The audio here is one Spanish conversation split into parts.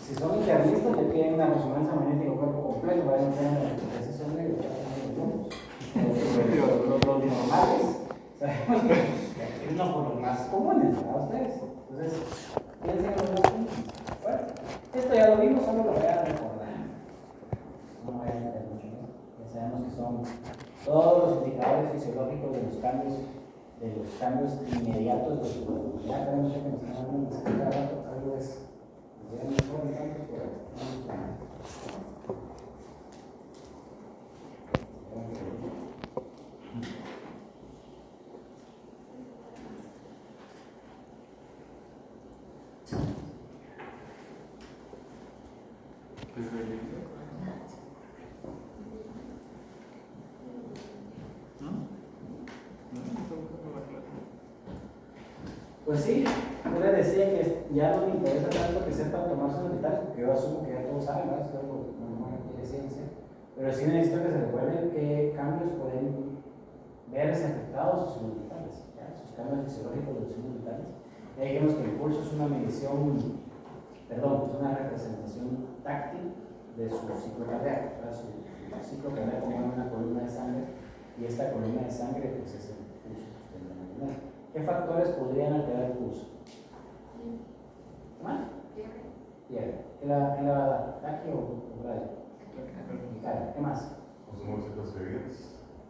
Si son internistas, le piden una resonancia magnética cuerpo completo para encontrar la precisión de los normales. Sabemos que es uno por los más comunes para ustedes. Entonces, piensen en los más comunes. Bueno, esto ya lo vimos, solo lo voy a recordar. No voy a meter mucho más. Ya sabemos que son todos los indicadores fisiológicos de los cambios inmediatos de su cuerpo. Ya tenemos que nos están dando cada rato algo de eso. Ya no fueron tantos, pero vamos a ver. Pues sí, yo les decía que ya no me interesa tanto que sepan tomar sus vitales, porque yo asumo que ya todos saben, ¿verdad? Esto es algo normal de ciencia. Pero sí necesito que se recuerden qué cambios pueden verse afectados sus vitales, sus cambios fisiológicos de los signos vitales. Ya dijimos que el pulso es una medición, perdón, es una representación táctil de su ciclo cardíaco, su ciclo cardíaco mueve una columna de sangre y esta columna de sangre pues, es el pulso que usted va a tener. ¿Qué factores podrían alterar el pulso? ¿Más? Fiebre. ¿Qué le va a dar? ¿Taquio o radio? ¿Qué más? Consumo de ciertas bebidas.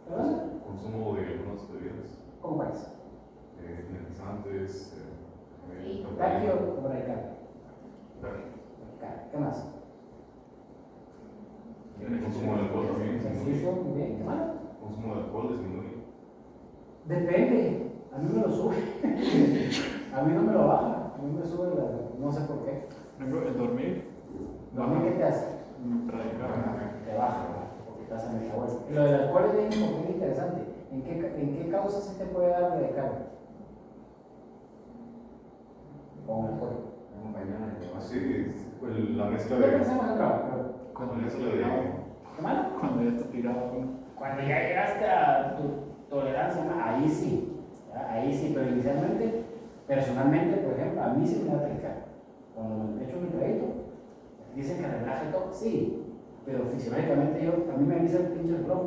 ¿Perdón? Consumo de algunas bebidas. ¿Cómo cuáles? Energizantes. ¿Taquio o bradicardia? Taquio. ¿Qué más? Consumo de alcohol también. Ejercicio, muy bien. ¿Qué más? Consumo de alcohol disminuye. Depende. A mí me lo sube. A mí no me lo baja. A mí me sube no sé por qué. El dormir. ¿Dormir qué te hace? Radical. Te baja, porque estás en el agua. Y lo del alcohol es bien interesante. ¿En qué causa se te puede dar radical? Con alcohol. Así, la mezcla ¿Qué de. pensamos en droga? Cuando La ya mezcla está tirado. de. ¿Qué malo? Cuando ya está tirado. Cuando ya llegaste a tu tolerancia, ahí sí. ¿Ya? Ahí sí, pero inicialmente, personalmente, por ejemplo, a mí sí me da taquicardia. Cuando me echo un traguito, dicen que relaje todo, sí, pero fisiológicamente a mí me avisa el pinche reloj.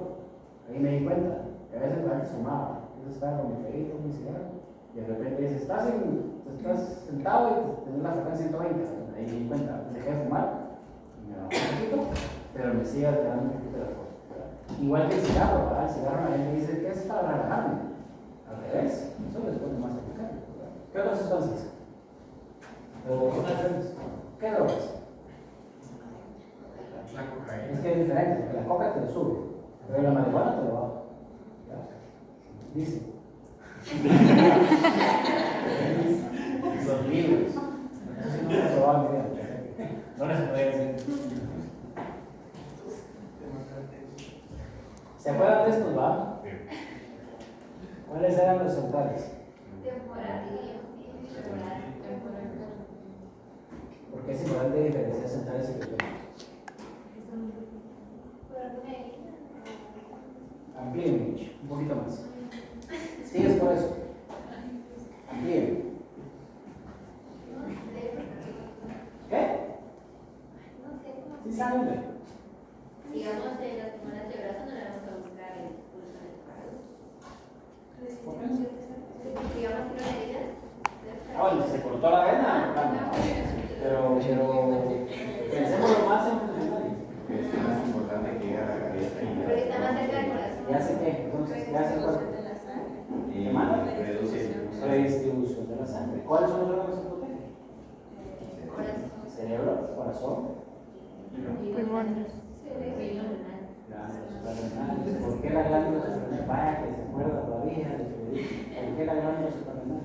Ahí me di cuenta que a veces la gente sumaba. Entonces estaba con mi traguito, con mi cigarro, y de repente dice, estás sentado y tenés la frecuencia 120. Ahí me di cuenta, dejé de fumar, y me bajó un poquito, pero me sigue alterando un poquito la cosa. Igual que el cigarro, ¿verdad? El cigarro la gente dice que es para relajarme. Al revés, eso les pone más taquicardia. ¿Qué otras sustancias? ¿Qué drogas? La cocaína. Es que es diferente, porque la coca te lo sube, pero la marihuana te lo baja. Dice. Los libros. Eso sí no lo he probado en mi vida. No les podría decir. ¿Se acuerdan de estos, va? ¿Cuáles eran los centrales? ¿Por qué es importante diferenciar centrales y regionales? Amplíen, Mitch, un poquito más. ¿Sigues por eso? Amplíen. ¿Qué? ¿Sí saben? Digamos, de las semanas de brazo no le vamos a buscar el pulso del paro. ¿Por qué? Digamos que no le digas. Bueno, se cortó la vena, pero pensemos lo más en funcionales. Es más importante que llegue a la cabeza. Porque está más cerca del corazón. ¿Ya hace qué? Entonces, ¿qué hace el cuerpo? Y ¿Manda? reduce. Redistribución de la sangre. ¿Cuáles son los órganos que se protegen? Corazón. Cerebro, corazón, Pulmones. glándulas suprarrenales. ¿Por qué la glándula suprarrenal? Vaya que se acuerda todavía. ¿Por qué la glándula suprarrenal?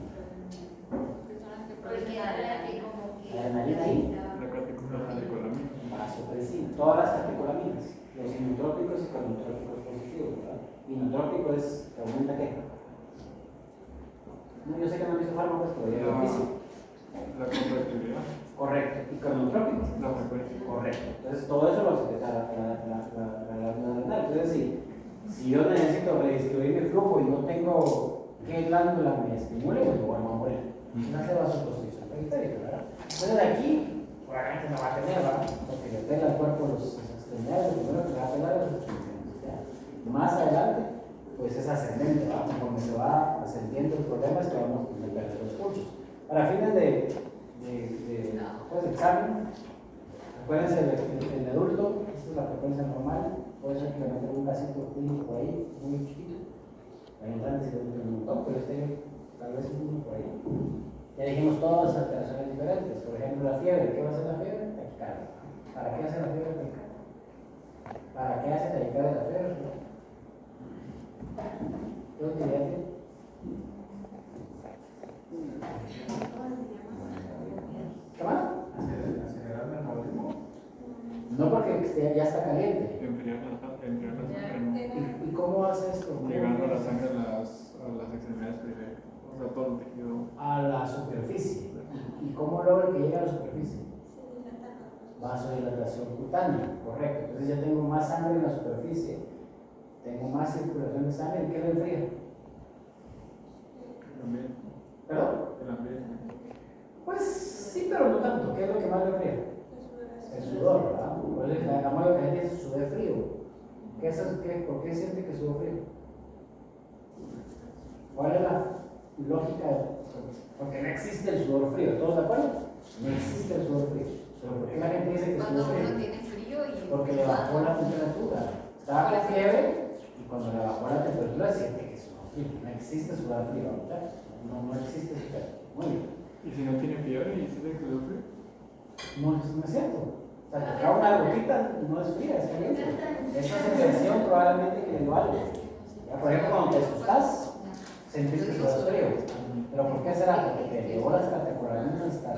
Porque habla que como que. La adrenalina ahí. La catecolamina. Vasopresina, todas las catecolaminas, los inotrópicos y cronotrópicos positivos, ¿verdad? Inotrópico es que aumenta qué. No, yo sé que no han visto fármacos, pero ya lo difícil. La contractilidad. Correcto. ¿Y cronotrópico? La frecuencia. Correcto. Entonces todo eso lo secreta la glándula adrenal. Entonces si yo necesito redistribuir mi flujo y no tengo qué glándula me estimule, pues me voy a morir. Esa es la vasoconstricción periférica, ¿verdad? Entonces de aquí obviamente no va a tener, ¿verdad? Porque le pela el cuerpo los extremidades, lo primero que le va a pelar es los extremidades. O sea, más adelante, pues es ascendente, ¿verdad? Conforme se va ascendiendo el problema es que vamos a perder los pulsos. Para fines pues, de examen, acuérdense, el adulto, esta es la frecuencia normal, puede ser que le metan un vasito clínico ahí, muy chiquito. Hay un grande si le meten un montón, pero tal vez uno por ahí. Ya dijimos todas las alteraciones diferentes. Por ejemplo, la fiebre. ¿Qué va a hacer la fiebre? Taquicardia. ¿Para qué hace la fiebre taquicardia? ¿Para qué hace taquicardia la fiebre? ¿Qué utilidad tiene? ¿Qué más? Acelerar el metabolismo. No, porque ya está caliente. Enfriar la sangre. ¿Y cómo hace esto? Llegando la sangre a las extremidades periféricas. O sea, todo el tejido. A la superficie. ¿Y cómo logra que llegue a la superficie? Vasodilatación cutánea, correcto. Entonces ya tengo más sangre en la superficie, tengo más circulación de sangre. ¿Y qué lo enfría? El ambiente. ¿Perdón? El ambiente. Pues sí, pero no tanto. ¿Qué es lo que más lo enfría? El sudor, ¿verdad? Por eso la mayoría de la gente dice sudor frío. ¿Por qué siente que sudor frío? ¿Cuál es la lógica? Porque no existe el sudor frío, ¿todos de acuerdo? No existe el sudor frío. Pero ¿por qué la gente dice que Cuando sudor uno frío? tiene frío y. Porque le bajó la temperatura. Estaba con fiebre y cuando le bajó la temperatura siente que sudor frío. No existe sudor frío, ¿verdad? No existe sudor frío. Muy bien. ¿Y si no tiene fiebre y siente que lo frío? No es cierto. O sea, te cae una gotita, no es fría, es caliente. Esa sensación probablemente que le vale. Por ejemplo, cuando te asustas, sentís que sudas frío. ¿Pero por qué será? Porque te llevó las categorías hasta la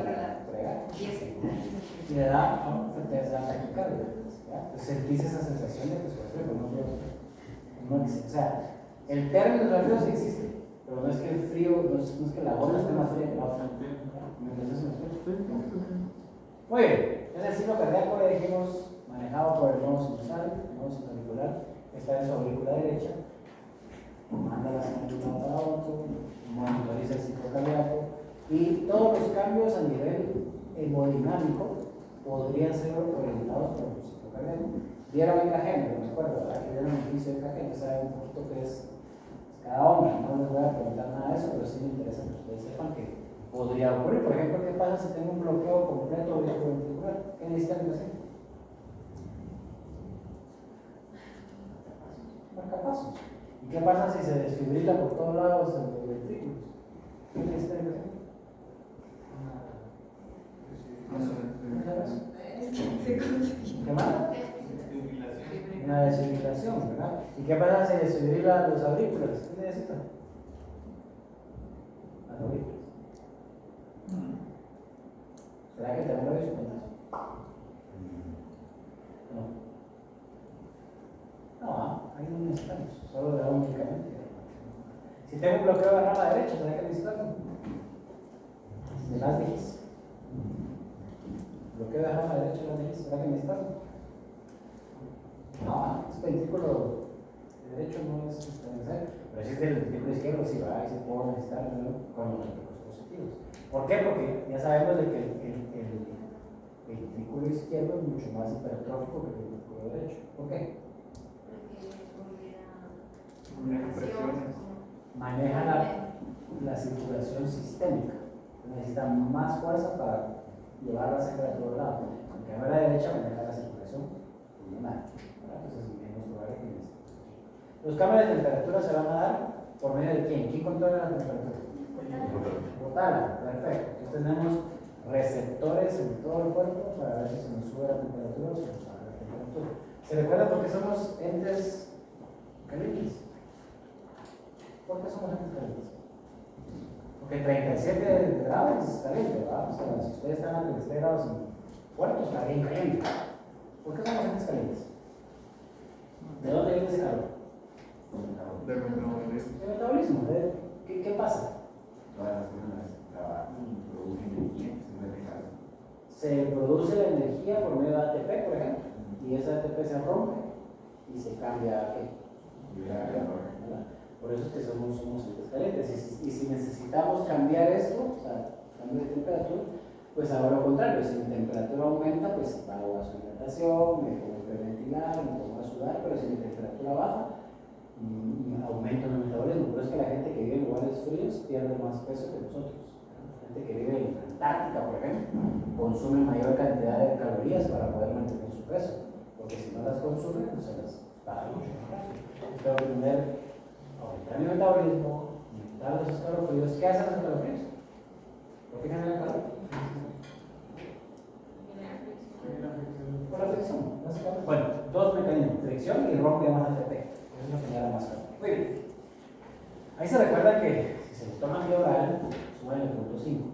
fregada. Y le da, te da taquicardia. Pues sentís esa sensación de que sudas frío, pero no existe. O sea, el término de frío sí existe, pero no es que el frío, no es que la gota esté más fría que la otra. ¿Me entiendes? Muy bien, es el signo cardíaco, ya dijimos, manejado por el nodo sinusal, el nodo sinoauricular, está en su aurícula derecha, manda la sangre de un lado para otro, monitoriza el ciclo cardíaco y todos los cambios a nivel hemodinámico podrían ser orientados por el ciclo cardíaco. Vieron EKG, me acuerdo, ¿verdad? Que vieron el inicio de EKG, que saben un poquito qué es cada onda. No les voy a preguntar nada de eso, pero sí me interesa que ustedes sepan que podría ocurrir. Por ejemplo, ¿qué pasa si tengo un bloqueo completo auriculoventricular? ¿Qué necesitan que hacer? Marcapasos. ¿Y qué pasa si se desfibrila por todos lados los ventrículos? ¿Qué necesitan que hacer? ¿Qué más? Una desfibrilación, ¿verdad? ¿Y qué pasa si desfibrila los aurículas? ¿Qué necesitan? Las aurículas. ¿Será que tenemos eso? No, ahí no necesitamos, solo le damos medicamento. Si tengo un bloqueo de rama derecha, ¿será que necesitamos? De las dijis. Bloqueo de rama derecha de las dijis, ¿será que necesitamos? No, es ventrículo derecho no es necesario, pero si es del ventrículo izquierdo, sí va, ahí se puede necesitar, ¿no? Con los ventrículos positivos. ¿Por qué? Porque ya sabemos de que el ventrículo izquierdo es mucho más hipertrófico que el ventrículo derecho. ¿Por qué? Maneja la circulación sistémica. Necesita más fuerza para llevar la sangre a todo lado. Aunque a la derecha maneja la circulación pulmonar. Entonces es menos probable que necesite. Los cambios de temperatura se van a dar por medio de quién. ¿Quién controla la temperatura? Botala, perfecto. Entonces tenemos receptores en todo el cuerpo para ver si se nos sube la temperatura o se nos baja la temperatura. ¿Se recuerda por qué somos entes calientes? ¿Por qué somos entes calientes? Porque 37 grados es caliente, ¿verdad? O sea, si ustedes están a 37 grados en puerto, está bien caliente. ¿Por qué somos entes calientes? ¿De dónde viene ese calor? Del metabolismo. El metabolismo. ¿Qué pasa? Todas las células trabajan y producen energía que se realiza. Se produce la energía por medio de ATP, por ejemplo, y esa ATP se rompe y se cambia a qué? ¿Verdad? Por eso es que somos entes calientes. Y si necesitamos cambiar esto, o sea, cambio de temperatura, Pues hago lo contrario, si mi temperatura aumenta, pues hago vasodilatación, me pongo a hiperventilar, me pongo a sudar, pero si mi temperatura baja, aumento mi metabolismo. Pero es que la gente que vive en lugares fríos pierde más peso que nosotros. La gente que vive en Antártica, por ejemplo, consume mayor cantidad de calorías para poder mantener su peso, porque si no las consume, pues se las baja mucho más rápido. Tengo que tener, aumentar mi metabolismo, aumentar los escalofríos. ¿Qué hacen los escalofríos? ¿Por qué generan calor? Por la fricción, básicamente. Bueno, dos mecanismos, fricción y rompe más ATP. Eso es lo que genera más calor. Muy bien. Ahí se recuerda que si se toma vía oral, suben el punto 5.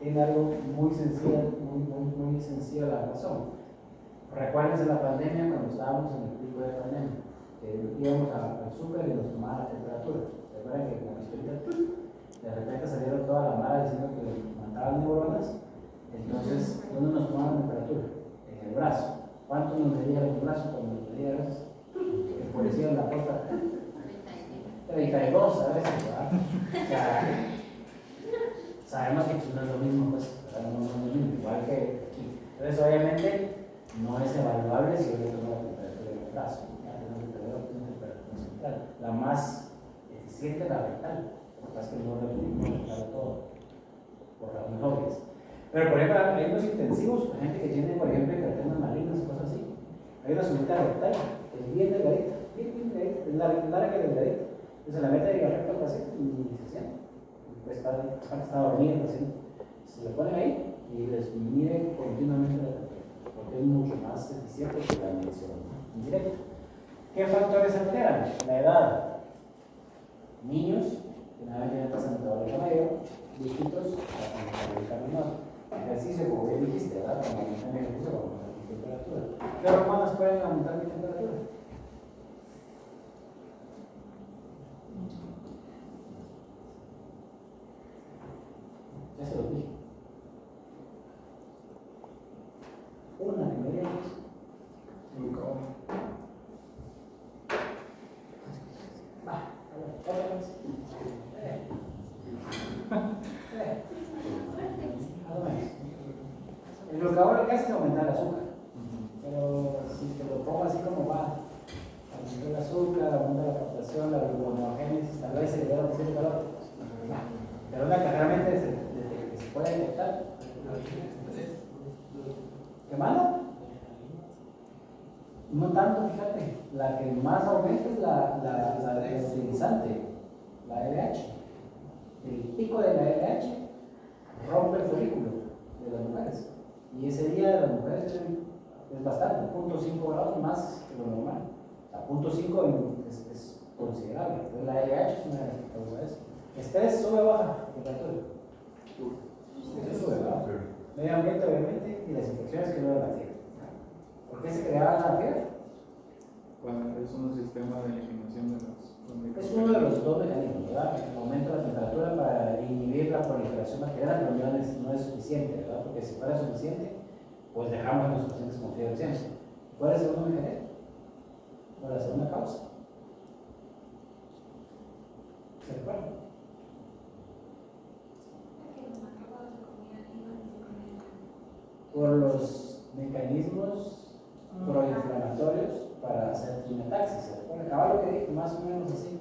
Tiene algo muy sencillo, muy sencillo la razón. Recuérdense la pandemia cuando estábamos en el pico de pandemia, que íbamos al súper y nos tomaban la temperatura. Recuerden que con la experiencia, de repente salieron toda la mara diciendo que les mataban neuronas. Entonces, ¿dónde nos tomaban la temperatura? En el brazo. ¿Cuánto nos medía el brazo cuando nos medía el brazo? El policía en la puerta. 32 a veces, ¿verdad? O sea, sabemos que aquí no es lo mismo, pues, ¿verdad? No es lo mismo, igual que aquí. Entonces, obviamente, no es evaluable si yo le tomo la temperatura en el brazo. Ya tenemos que tener una temperatura central. La más eficiente es la rectal. Lo que pasa es que no repetimos todo, por razones obvias. Pero, por ejemplo, hay unos intensivos, gente que tiene, por ejemplo, hipertensas malignas o cosas así. Hay una sonita rectal que es bien delgadita, bien delgadita, es larga y delgadita. Entonces la mete de recto al paciente y se siente. Pues está dormido el paciente. Se le ponen ahí y les miden continuamente la temperatura, porque es mucho más eficiente que la medición indirecta. ¿Qué factores alteran? La edad. Niños, que nada más tienen tasa metabólica mayor, viejitos, tasa metabólica menor. Ejercicio, como bien dijiste, ¿verdad? Para aumentar mi ejercicio, para aumentar mi temperatura. ¿Qué hormonas pueden aumentar mi temperatura? Ya se lo dije. Una que me digas. Glucagón. Va, otra vez. Algo menos. El glucagón lo que hace es aumentar el azúcar. Pero si te lo pongo así como va, aumenta el azúcar, aumenta la captación, la gluconeogénesis, tal vez se le da un cierto calor. Pero una que realmente que se puede detectar. ¿Qué manda? No tanto, fíjate. La que más aumenta es la fertilizante, la LH. El pico de la LH rompe el folículo de las mujeres. Y ese día de las mujeres es bastante, 0.5 grados más que lo normal. O sea, 0.5 es considerable. Entonces la LH es una de las que causa eso. Estrés sube o baja temperatura. Sube, ¿verdad? Medio ambiente, obviamente, y las infecciones que no de la fiebre. ¿Por qué se creaba la fiebre? Bueno, es un sistema de eliminación de los Es uno de los dos mecanismos, ¿verdad? El aumento de la temperatura para inhibir la proliferación bacteriana, pero no es suficiente, ¿verdad? Porque si fuera suficiente, pues dejamos a los pacientes con fiebre siempre. ¿Cuál es el segundo mecanismo? ¿Cuál es la segunda causa? ¿Se recuerdan? Por los mecanismos proinflamatorios para hacer quimiotaxis. Acaba lo que dije, más o menos así.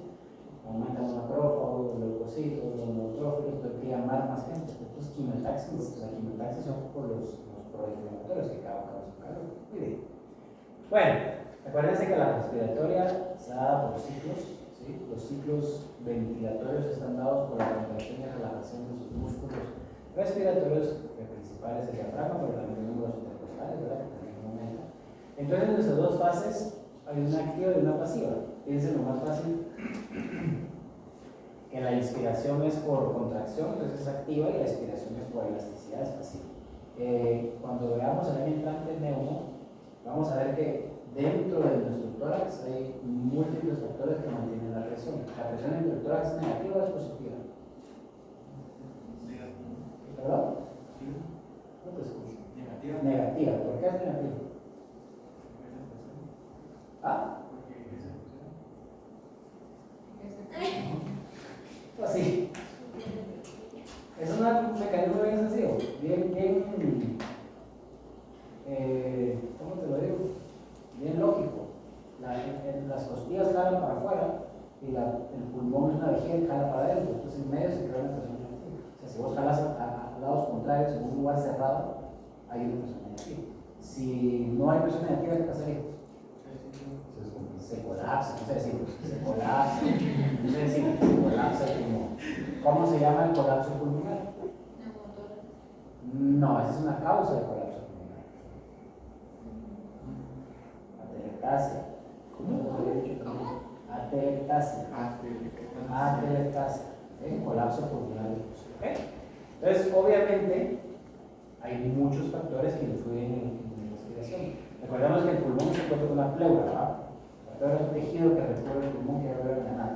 Aumentan los macrófagos, los leucocitos, los neutrófilos, hay que llamar más gente. Entonces, quimiotaxis, la quimiotaxis son por los proinflamatorios que causan calor. Muy bien. Bueno, acuérdense que la respiratoria se da por ciclos. ¿Sí? Los ciclos ventilatorios están dados por la contracción y relajación de sus músculos respiratorios, el principal es el diafragma, pero también tenemos los intercostales, ¿verdad? Que también aumentan. Entonces, en nuestras dos fases hay una activa y una pasiva. Piensen lo más fácil, que la inspiración es por contracción, entonces es activa, y la expiración es por elasticidad, es pasiva. Cuando veamos el año entrante neumo, vamos a ver que dentro de nuestro tórax hay múltiples factores que mantienen la presión. ¿La presión en el tórax es negativa o es positiva? ¿Verdad? No te escucho. Negativa. Negativa. ¿Por qué es negativa? ¿Ah? Pues sí. Es un mecanismo bien sencillo, bien aquí, jala para adentro, entonces en medio se crea una presión negativa. O sea, si vos jalas a lados contrarios en un lugar cerrado, hay una presión negativa. Si no hay presión negativa, ¿qué pasaría? Se colapsa, no sé decir, se colapsa, no sé decir, se colapsa ¿cómo se llama el colapso pulmonar? No, esa es una causa de colapso pulmonar. Atelectasia. ¿Cómo lo había dicho? Atelectasia. Atelectasia. Colapso pulmonar. Entonces, obviamente, hay muchos factores que influyen en la respiración. Recordemos que el pulmón se encuentra con una pleura, ¿verdad? La pleura es un tejido que recubre el pulmón que recubre el canal.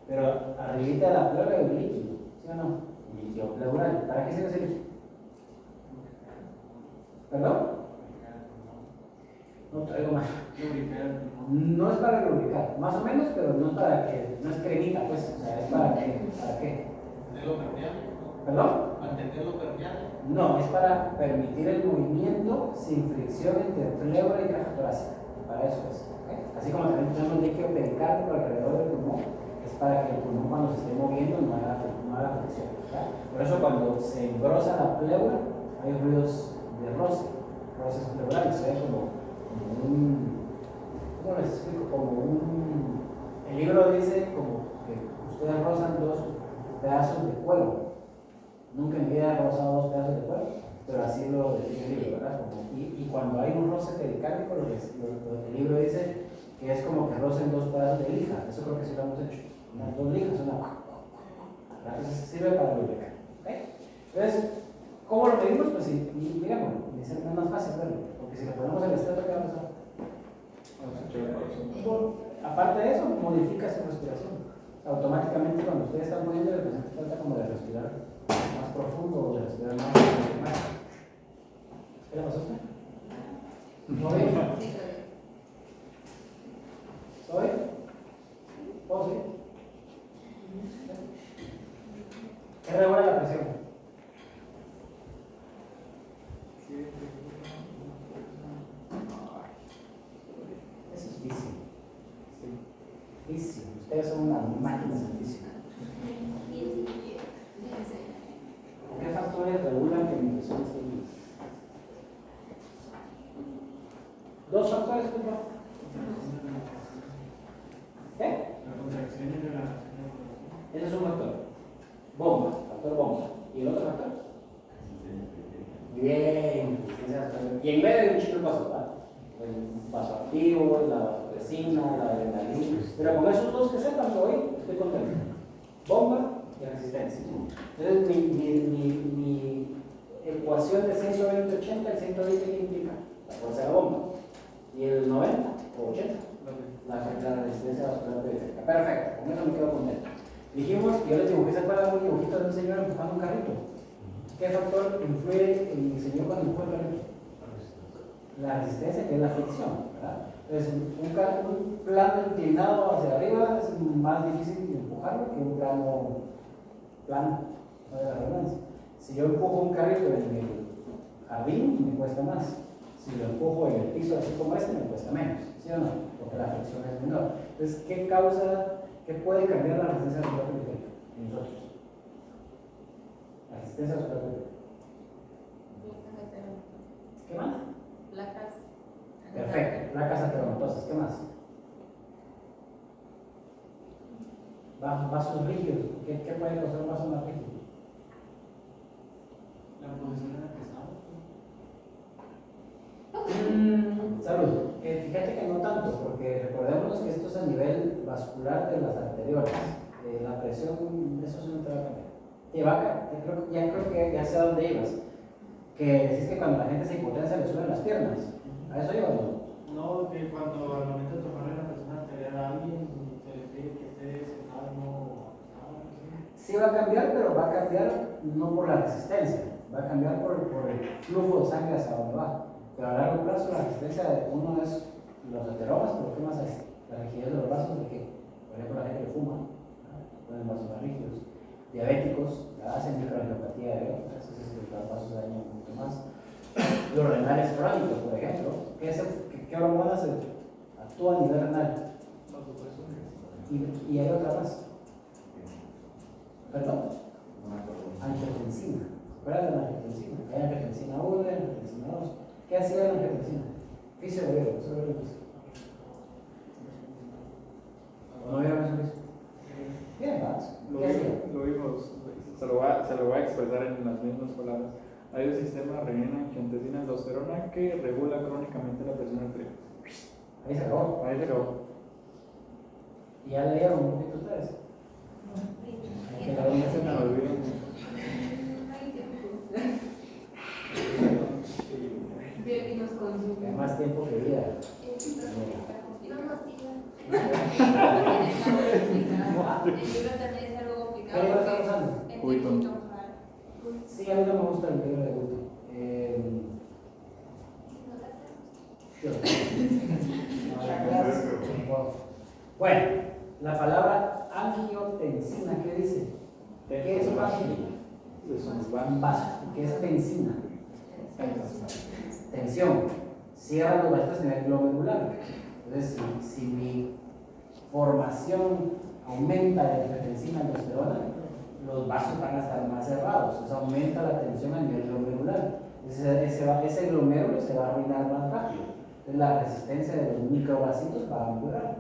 Pero arribita de la pleura hay un líquido, ¿sí o no? Un líquido pleural. ¿Para qué sirve ese líquido? ¿Perdón? No traigo más. No es para lubricar, más o menos, pero no es para que, no es cremita, pues. O sea, es para qué. ¿Para qué? ¿Mantenerlo permeable? ¿Perdón? ¿Mantenerlo permeable? No, es para permitir el movimiento sin fricción entre pleura y caja torácica. Para eso es. ¿Okay? Así como también tenemos líquido pericárdico alrededor del pulmón, es para que el pulmón cuando se esté moviendo no haga fricción. ¿Okay? Por eso cuando se engrosa la pleura, hay ruidos de roces pleurales. Se ve como un. ¿Cómo les explico? El libro dice como que ustedes rozan dos pedazos de cuero. Nunca en mi vida he rozado dos pedazos de cuero, pero así lo define el libro, ¿verdad? Y cuando hay un roce pericárdico, el libro dice que es como que rocen dos pedazos de lija. Eso creo que sí lo hemos hecho. Unas dos lijas, Entonces sirve para lubricar. ¿Okay? Entonces, ¿cómo lo medimos? Pues sí, digamos, es más fácil verlo, porque si le ponemos el esteto, ¿qué va a pasar? Aparte de eso, modifica su respiración. Automáticamente cuando ustedes están poniendo el paciente trata como de respirar más profundo o de respirar más. ¿Qué le pasó a usted? ¿No ve? ¿Soy? ¿Puedo seguir? ¿Qué regula la presión? Eso es vicio. Vicio. Ustedes son una máquina de vicio. ¿Qué factores regulan que mi presión esté bien? Dos factores, por favor. ¿Qué? Ese es un factor. Bomba, factor bomba. ¿Y el otro factor? Bien. Y en medio hay un chico de cosas, ¿verdad? El vasoactivo, la vasopresina, la adrenalina. Pero con esos dos que sepan hoy, estoy contento. Bomba y resistencia. Entonces, mi ecuación de 120-80, el 120 que implica la fuerza de la bomba. Y el 90 o 80, la resistencia vascular periférica. Perfecto, con eso me quedo contento. Dijimos, yo les dibujé, ¿se acuerdan un dibujito de un señor empujando un carrito? ¿Qué factor influye en el señor cuando empuja el carrito? La resistencia, que es la fricción, ¿verdad? Entonces, un plano inclinado hacia arriba es más difícil de empujarlo que un plano plano, no de la redundancia. Si yo empujo un carrito en el jardín, me cuesta más. Si lo empujo en el piso así como este, me cuesta menos, ¿sí o no? Porque la fricción es menor. Entonces, ¿qué puede cambiar la resistencia vascular periférica en nosotros? La resistencia vascular periférica. ¿Qué más? Placas. Perfecto, placas ateromatosas, ¿qué más? Vasos rígidos, ¿qué puede causar un vaso más rígido? La posición en la que estamos. Salud. Fíjate que no tanto, porque recordemos que esto es a nivel vascular de las arteriolas. La presión, eso sí no te va a cambiar. Te va a, creo que ya sé a dónde ibas. Que decís que cuando la gente se hipotensa le suben las piernas. ¿A eso ibas, no? No, que cuando al momento de tomarle la presión arterial a alguien, se le pide que esté sentado, no. Sí va a cambiar, pero va a cambiar no por la resistencia, va a cambiar por el flujo de sangre hacia donde va. Pero a largo plazo la resistencia de uno es los ateromas, pero ¿qué más hay? La rigidez de los vasos, de que, por ejemplo, la gente que fuma, ponen vasos más rígidos. Diabéticos, hacen microangiopatía diabética, entonces los vasos dañan un poquito más. Los renales crónicos, por ejemplo, ¿qué hormonas actúan a nivel renal? Y hay otra más. ¿Perdón? No me acuerdo. Angiotensina. ¿Cuál es la angiotensina? Hay angiotensina 1 y angiotensina 2. ¿Qué hacía la angiotensina? Fisio de obrero, eso lo vimos. ¿O no vieron eso? Bien, vas. ¿Qué hacía? Lo vimos, se lo voy a expresar en las mismas palabras. Hay un sistema renina, angiotensina, aldosterona que regula crónicamente la presión arterial. Ahí se acabó. Ahí se acabó. ¿Y ya leyeron un poquito ustedes? Que la doña Se me olvidó. Veo que nos consume. hay más tiempo que vida. No nos digan. El libro también es algo ¿Qué complicado. libro está usando? Huiton. Sí, a mí no me gusta el libro de Guto. Bueno, la palabra angiotensina, ¿qué dice? ¿Qué es un un vaso? ¿Qué es tensina? Tensión. Cierra los vasitos a nivel glomerular. Entonces, si mi formación aumenta de tensina aldosterona, los vasos van a estar más cerrados. Entonces, aumenta la tensión a nivel glomerular. Ese glomérulo se va a arruinar más rápido. Entonces, la resistencia de los microvasitos va a empeorar.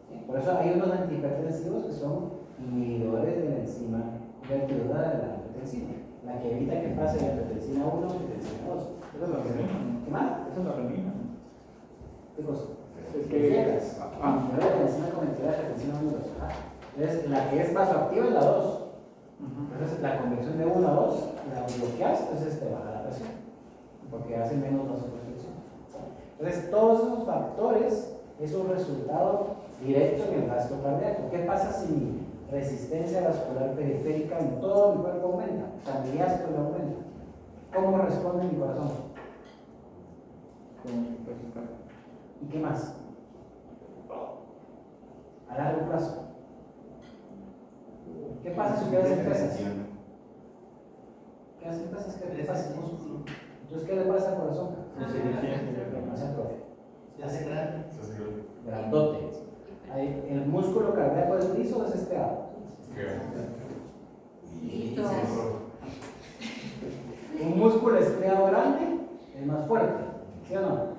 ¿Sí? Por eso hay unos antihipertensivos que son inhibidores de la enzima vertebrosa de la angiotensina, la que evita que pase de angiotensina 1 a angiotensina 2. Esa es la renina. ¿Qué más? Esa es la renina. ¿Qué cosa? Es Que llegas. Inhibidor de la enzima convertida de angiotensina 1 a 2. Entonces, la que es vasoactiva es la 2. Entonces, la conversión de 1 a 2 la bloqueas, entonces te baja la presión, porque hace menos vasoconstricción. Entonces, todos esos factores es un resultado directo en el gasto cardíaco. ¿Qué pasa si mi resistencia vascular periférica en todo mi cuerpo aumenta? O sea, mi diástole aumenta. ¿Cómo responde mi corazón? ¿Y qué más? A largo plazo. ¿Qué pasa si ustedes pesas? ¿Qué hacen pesas? ¿Qué le pasa al músculo? Entonces, ¿qué le pasa al corazón? Se atrofia. Se hace grande. Grandote. El músculo cardíaco es liso o es esteado. Listo. Un músculo estriado grande es más fuerte, ¿sí o no?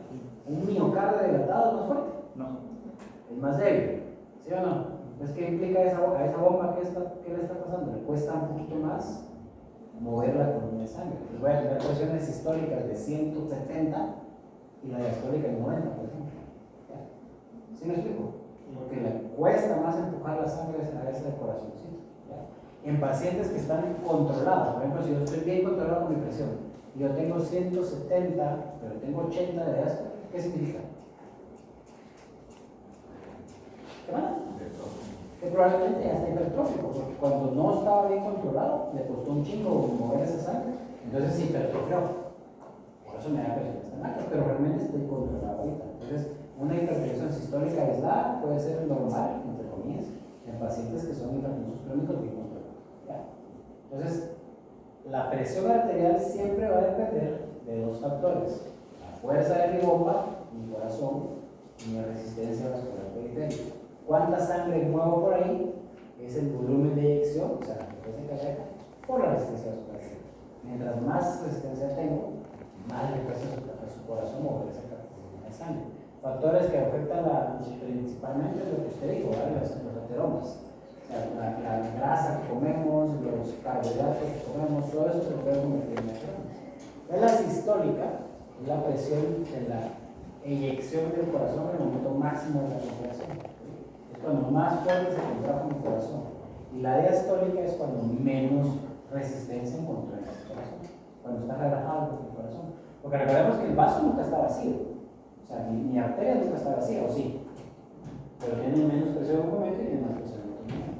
Un miocardio dilatado es más fuerte, No. es más débil, ¿sí o no? Entonces, ¿qué implica a esa bomba? ¿Qué le está pasando? Le cuesta un poquito más mover la columna de sangre. Entonces voy a tener presiones sistólicas de 170 y la diastólica de 90, por ejemplo. ¿Ya? ¿Sí me explico? Porque le cuesta más empujar la sangre a ese corazoncito. En pacientes que están controlados, por ejemplo, si yo estoy bien controlado con mi presión y yo tengo 170, pero tengo 80 de diástole, ¿qué significa? ¿Qué más? Que probablemente ya está hipertrófico, porque cuando no estaba bien controlado, le costó un chingo mover esa sangre, entonces se hipertrofió. Por eso me da presiones tan altas, pero realmente estoy controlado ahorita. Entonces, una hipertensión sistólica aislada puede ser normal, entre comillas, en pacientes que son hipertensos crónicos bien controlados. ¿Ya? Entonces, la presión arterial siempre va a depender de dos factores: la fuerza de mi bomba, mi corazón, y mi resistencia vascular periférica. ¿Cuánta sangre muevo por ahí? Es el volumen de eyección, o sea, la frecuencia cardíaca, por la resistencia vascular. Mientras más resistencia tengo, más le cuesta a su corazón mover esa cantidad de sangre. Factores que afectan principalmente lo que usted dijo, ¿vale? Los ateromas. O sea, la grasa que comemos, los carbohidratos que comemos, todo eso se puede convertir en ateromas. La sistólica es la presión de la eyección del corazón en el momento máximo de la contracción. Es cuando más fuerte se contrajo mi corazón. Y la diastólica es cuando menos resistencia encontró en el corazón. Cuando está relajado el corazón. Porque recordemos que el vaso nunca está vacío. O sea, mi arteria nunca está vacía, ¿o sí? Pero tiene menos presión en un momento y tiene más presión en otro momento.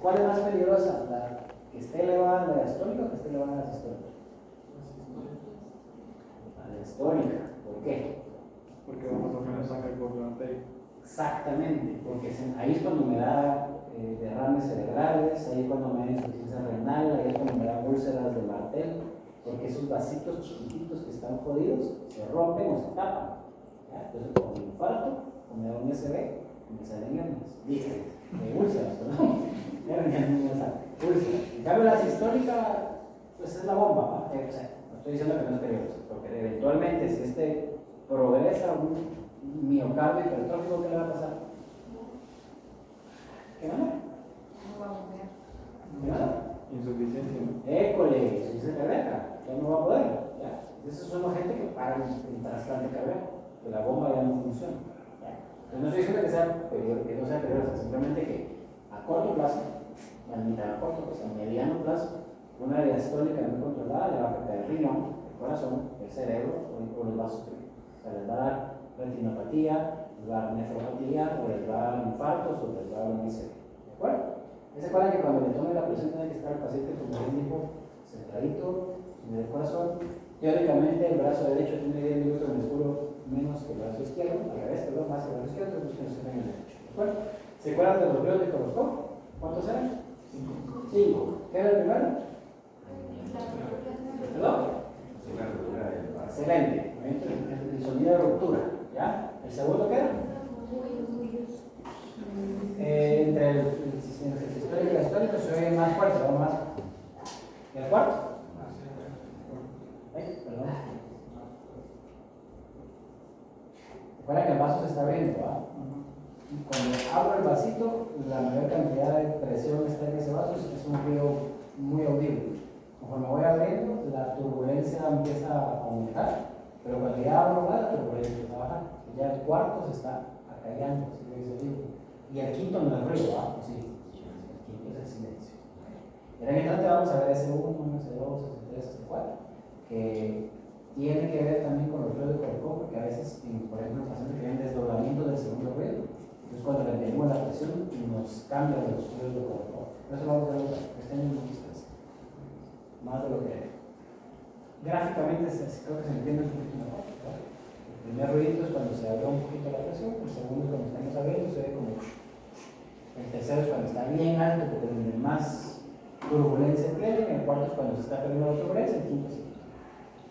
¿Cuál es más peligrosa? ¿La que esté elevada la diastólica o que esté elevada la sistólica? La diastólica. ¿Por qué? Porque vamos a menos sangre por la arteria. Exactamente, porque ahí es cuando me da derrames cerebrales, ahí es cuando me da insuficiencia renal, ahí es cuando me da úlceras de Martel, porque esos vasitos chiquititos que están jodidos se rompen o se tapan. ¿Ya? Entonces, con un infarto, o me da un SB, me salen hernias, dije, úlceras, perdón, hernias no me salen. úlceras. En cambio, la sistólica, pues es la bomba, ¿va? O sea, no estoy diciendo que no es peligroso, porque eventualmente, si este progresa un miocardio hipertrófico, ¿qué le va a pasar? ¿Qué no? No vamos a ver. ¿Qué no? Insuficiencia, ¿no? École, insuficiencia cardíaca, ya no va a poder, ya. Esos son gente que paran en trasplante cardíaco, que la bomba ya no funciona. ¿Ya? Entonces, no estoy diciendo que no sea peligrosa, simplemente que a corto plazo, ni tan a corto, pues a mediano plazo, una diastólica no controlada le va a afectar el riñón, el corazón, el cerebro o los vasos. O sea, les va a dar retinopatía, les va a dar nefropatía, o les va a dar infartos, o les va a dar un ICD. ¿De acuerdo? ¿Se acuerdan que cuando le tome la presión tiene que estar el paciente como un tipo centradito en el corazón? Teóricamente el brazo derecho tiene 10 minutos de mercurio menos que el brazo izquierdo, al revés, perdón, más que el brazo izquierdo, entonces que no se tenga el derecho. ¿De acuerdo? ¿Se acuerdan de los ríos de Coroscó? ¿Cuántos eran? 5. ¿Qué era el primero? ¿Perdón? La ruptura del vaso. Excelente. El sonido de ruptura. ¿Ya? ¿El segundo qué era? Entre el sistólico y el histórico se oye más fuerte, ¿no? Más. ¿Y el cuarto? Perdón. Recuerda que el vaso se está abriendo, ¿va? Y cuando abro el vasito, la mayor cantidad de presión está en ese vaso, es un ruido muy audible. Conforme voy abriendo, la turbulencia empieza a aumentar, pero cuando ya abro más, la turbulencia empieza a bajar. Ya el cuarto se está acallando, así que dice el libro. Y el quinto no es ruido, ¿va? Pues sí, el quinto es el silencio. En el instante vamos a ver S1, S2, S3, S4, que tiene que ver también con los ruidos de corazón, porque a veces, por ejemplo, los pacientes tienen desdoblamiento del segundo ruido. Entonces, cuando le medimos la presión, nos cambian los ruidos de corazón. Eso lo vamos a ver este año en quizás. Más de lo que gráficamente creo que se entiende un poquito mejor. ¿Verdad? El primer ruido es cuando se abre un poquito la presión, el segundo es cuando estamos abriendo, se ve como. El tercero es cuando está bien alto, porque es donde más turbulencia tiene, el cuarto es cuando se está perdiendo la turbulencia, el quinto sí.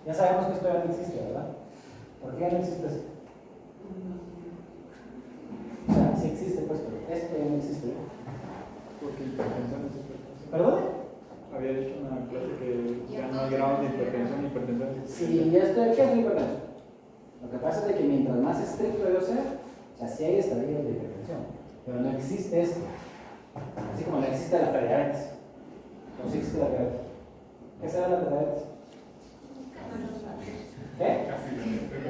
Ya sabemos que esto ya no existe, ¿verdad? ¿Por qué ya no existe esto? O sea, sí existe, pues, pero esto ya no existe. Porque hipertensión es hipertensión. ¿Perdón? Había dicho en una clase que ya no hay grados de hipertensión, hipertensión es Sí, esto ¿qué es la hipertensión? Lo que pasa es de que mientras más estricto yo sea, o sea, sí hay estadios de hipertensión, pero no existe esto. Así como no existe la prediabetes. No sí existe la prediabetes. ¿Qué será la prediabetes? ¿Qué?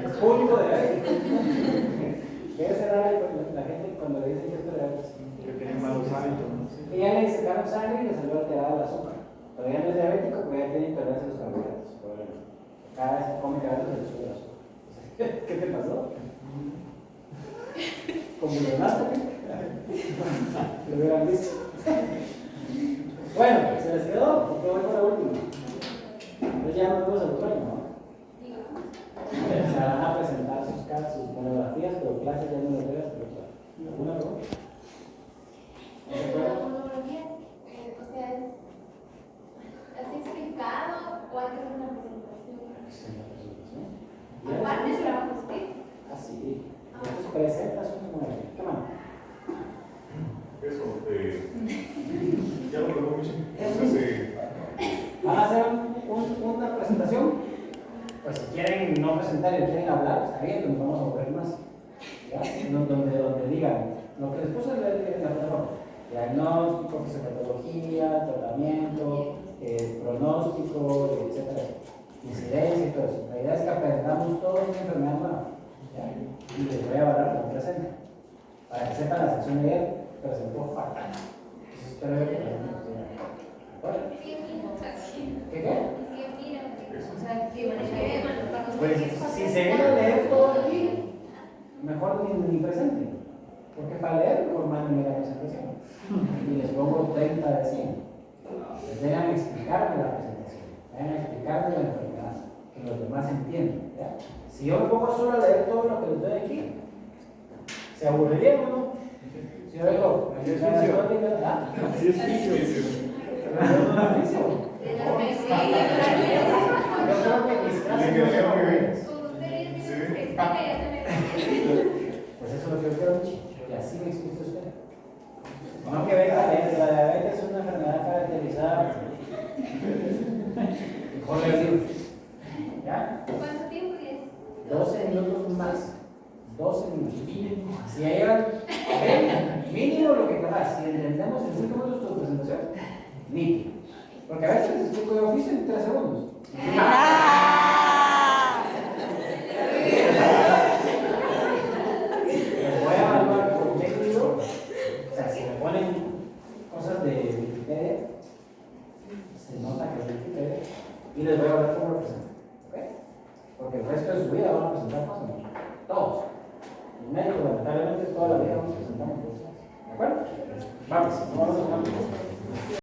El público de diabético. ¿Qué será la gente cuando le dicen que es prediabetes? que tienen malos hábitos, ¿no? Y ya le sacaron sangre y le salió alterada el azúcar. Pero ya no es diabético, pero ya tiene intolerancia a los carbohidratos. Cada vez que come carbohidratos se le sube el azúcar. ¿Qué te pasó? ¿Convulsionaste? Lo hubieran visto. Bueno, se les quedó, porque voy por la última. Entonces ya nos vemos el otro año, ¿no? Se van a presentar sus monografías, pero clases ya no las veas, pero claro. ¿Alguna pregunta? La monografía, o sea, ¿es explicado o hay que hacer una presentación? Aparte del trabajo escrito. Ah, sí. Entonces presentas una monografía. ¿Qué más? Eso, ya lo habló mucho. ¿Van a hacer una presentación? Pues si quieren no presentar y quieren hablar, está bien, nos vamos a aburrir más. ¿Ya? Donde digan lo que les puse en la plataforma: diagnóstico, fisiopatología, tratamiento, pronóstico, etcétera, incidencia y todo eso. La idea es que aprendamos todo una enfermedad nueva. ¿Ya? Y les voy a hablar con presente para que sepan la sección de ayer, presentó fatal. Entonces, espero ver que ¿Qué? Pues si se viene a leer todo aquí, mejor ni presente. Porque para leer, mejor mándenme la presentación. Y les pongo 30 de 100. Les vengan a explicarme la presentación. Vengan a explicarme la enfermedad. Que los demás entiendan. ¿Ya? Si yo me pongo solo a leer todo lo que les doy aquí, ¿se aburrirían o no? Si yo digo, Así es vicio. ¿ah? Así es vicio. Yo creo que mis clases no son aburridas. Pues eso es lo que yo quiero, que así me explique usted. No que venga a leer, la diabetes es una enfermedad caracterizada sea. Jorge así. ¿Ya? ¿Cuánto tiempo es? 12 minutos más. 12 minutos. Si llegan, mínimo lo que querrás. Si entendemos en 5 minutos tu presentación, nítido. Porque a veces les explico de oficio en 3 segundos. Les voy a evaluar por técnico. O sea, si me ponen cosas de Wikipedia, se nota que es de Wikipedia. Y les voy a hablar cómo lo presentan. ¿Ok? Porque el resto de su vida van a presentar cosas. Todos. Los médicos, lamentablemente, toda la vida vamos a presentar cosas. ¿De acuerdo? Vamos a